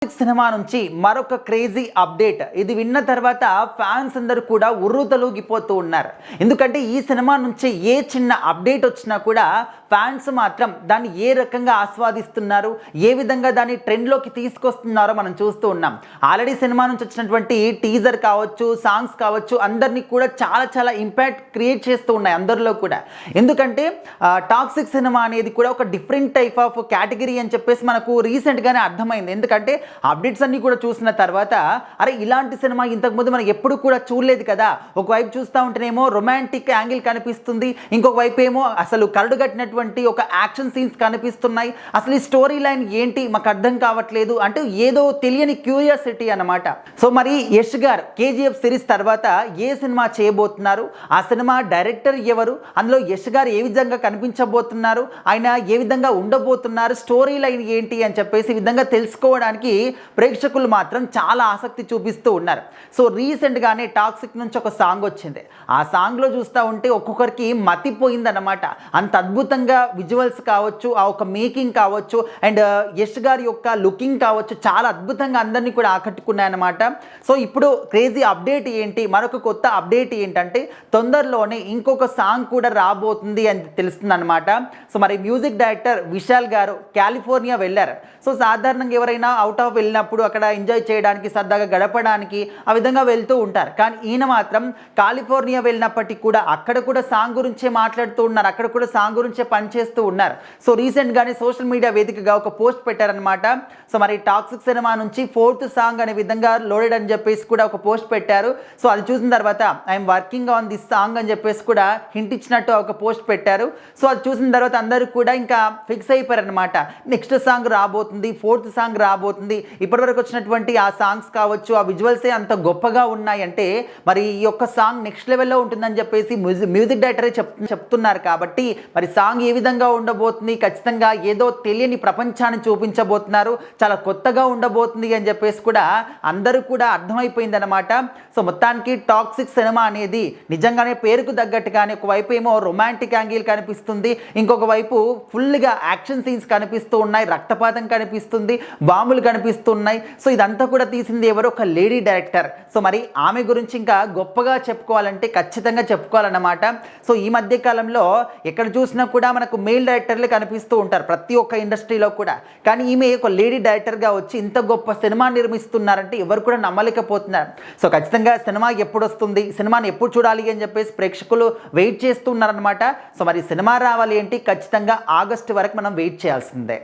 Cinema నుంచి మరొక crazy update. ఇది విన్న తర్వాత ఫ్యాన్స్ అందరూ కూడా ఉర్రూతలూగిపోతూ ఉన్నారు. ఎందుకంటే ఈ సినిమా నుంచి ఏ చిన్న అప్డేట్ వచ్చినా కూడా ఫ్యాన్స్ మాత్రం దాన్ని ఏ రకంగా ఆస్వాదిస్తున్నారు, ఏ విధంగా దాన్ని ట్రెండ్లోకి తీసుకొస్తున్నారో మనం చూస్తూ ఉన్నాం. ఆల్రెడీ సినిమా నుంచి వచ్చినటువంటి టీజర్ కావచ్చు, సాంగ్స్ కావచ్చు, అందరినీ కూడా చాలా ఇంపాక్ట్ క్రియేట్ చేస్తూ ఉన్నాయి అందరిలో కూడా. ఎందుకంటే టాక్సిక్ సినిమా అనేది కూడా ఒక డిఫరెంట్ టైప్ ఆఫ్ కేటగిరీ అని చెప్పేసి మనకు రీసెంట్గానే అర్థమైంది. ఎందుకంటే అప్డేట్స్ అన్నీ కూడా చూసిన తర్వాత అరే ఇలాంటి సినిమా ఇంతకుముందు మనం ఎప్పుడు కూడా చూడలేదు కదా. ఒకవైపు చూస్తూ ఉంటేనేమో రొమాంటిక్ యాంగిల్ కనిపిస్తుంది, ఇంకొక వైపు ఏమో అసలు కరడుగట్టినటువంటి ఒక యాక్షన్ సీన్స్ కనిపిస్తున్నాయి. అసలు ఈ స్టోరీ లైన్ ఏంటి మాకు అర్థం కావట్లేదు అంటే ఏదో తెలియని క్యూరియాసిటీ అన్నమాట. సో మరి యష్ గారు కేజీఎఫ్ సిరీస్ తర్వాత ఏ సినిమా చేయబోతున్నారు, ఆ సినిమా డైరెక్టర్ ఎవరు, అందులో యష్ గారు ఏ విధంగా కనిపించబోతున్నారు, ఆయన ఏ విధంగా ఉండబోతున్నారు, స్టోరీ లైన్ ఏంటి అని చెప్పేసి ఈ విధంగా తెలుసుకోవడానికి ప్రేక్షకులు మాత్రం చాలా ఆసక్తి చూపిస్తూ ఉన్నారు. సో రీసెంట్గానే టాక్సిక్ నుంచి ఒక సాంగ్ వచ్చింది. ఆ సాంగ్లో చూస్తూ ఉంటే ఒక్కొక్కరికి మతిపోయిందన్నమాట. అంత అద్భుతంగా విజువల్స్ కావచ్చు, ఆ ఒక మేకింగ్ కావచ్చు, అండ్ యష్ గారి యొక్క లుకింగ్ కావచ్చు, చాలా అద్భుతంగా అందరినీ కూడా ఆకట్టుకున్నాయన్నమాట. సో ఇప్పుడు క్రేజీ అప్డేట్ ఏంటి, మరొక కొత్త అప్డేట్ ఏంటంటే తొందరలోనే ఇంకొక సాంగ్ కూడా రాబోతుంది అని తెలుస్తుంది అనమాట. సో మరి మ్యూజిక్ డైరెక్టర్ విశాల్ గారు కాలిఫోర్నియా వెళ్ళారు. సో సాధారణంగా ఎవరైనా అవుట్ ఆఫ్ వెళ్ళినప్పుడు అక్కడ ఎంజాయ్ చేయడానికి, సరదాగా గడపడానికి ఆ విధంగా వెళ్తూ ఉంటారు. కానీ ఈయన మాత్రం కాలిఫోర్నియా వెళ్ళినప్పటికీ కూడా అక్కడ కూడా సాంగ్ గురించే మాట్లాడుతూ ఉన్నారు, అక్కడ కూడా సాంగ్ గురించే పనిచేస్తూ ఉన్నారు. సో రీసెంట్గానే సోషల్ మీడియా వేదికగా ఒక పోస్ట్ పెట్టారనమాట. సో మరి టాక్సిక్ సినిమా నుంచి 4th సాంగ్ అనే విధంగా లోడెడ్ అని చెప్పేసి కూడా ఒక పోస్ట్ పెట్టారు. సో అది చూసిన తర్వాత I'm working on this song అని చెప్పేసి కూడా హింట్ ఇచ్చినట్టు ఒక పోస్ట్ పెట్టారు. సో అది చూసిన తర్వాత అందరూ కూడా ఇంకా ఫిక్స్ అయిపోయారనమాట. నెక్స్ట్ సాంగ్ రాబోతుంది, 4th సాంగ్ రాబోతుంది. ఇప్పటివరకు వచ్చినటువంటి ఆ సాంగ్స్ కావచ్చు, ఆ విజువల్సే అంత గొప్పగా ఉన్నాయంటే మరి ఈ యొక్క సాంగ్ నెక్స్ట్ లెవెల్లో ఉంటుందని చెప్పేసి మ్యూజిక్ డైరెక్టరే చెప్తున్నారు. కాబట్టి మరి సాంగ్ ఏ విధంగా ఉండబోతుంది, ఖచ్చితంగా ఏదో తెలియని ప్రపంచాన్ని చూపించబోతున్నారు, చాలా కొత్తగా ఉండబోతుంది అని చెప్పేసి కూడా అందరూ కూడా అర్థమైపోయిందనమాట. సో మొత్తానికి టాక్సిక్ సినిమా అనేది నిజంగానే పేరుకు తగ్గట్టుగానే ఒకవైపు ఏమో రొమాంటిక్ యాంగిల్ కనిపిస్తుంది, ఇంకొక వైపు ఫుల్గా యాక్షన్ సీన్స్ కనిపిస్తూ ఉన్నాయి, రక్తపాతం కనిపిస్తుంది, బాంబులు కనిపిస్తున్నాయి. సో ఇదంతా కూడా తీసింది ఎవరు, ఒక లేడీ డైరెక్టర్. సో మరి ఆమె గురించి ఇంకా గొప్పగా చెప్పుకోవాలంటే ఖచ్చితంగా చెప్పుకోవాలన్నమాట. సో ఈ మధ్య కాలంలో ఎక్కడ చూసినా కూడా మనకు మెయిల్ డైరెక్టర్లే కనిపిస్తూ ఉంటారు ప్రతి ఒక్క ఇండస్ట్రీలో కూడా. కానీ ఈమె ఒక లేడీ డైరెక్టర్గా వచ్చి ఇంత గొప్ప సినిమా నిర్మిస్తున్నారంటే ఎవరు కూడా నమ్మలేకపోతున్నారు. సో ఖచ్చితంగా సినిమా ఎప్పుడు వస్తుంది, సినిమాని ఎప్పుడు చూడాలి అని చెప్పేసి ప్రేక్షకులు వెయిట్ చేస్తున్నారనమాట. సో మరి సినిమా రావాలి ఏంటి, ఖచ్చితంగా ఆగస్టు వరకు మనం వెయిట్ చేయాల్సిందే.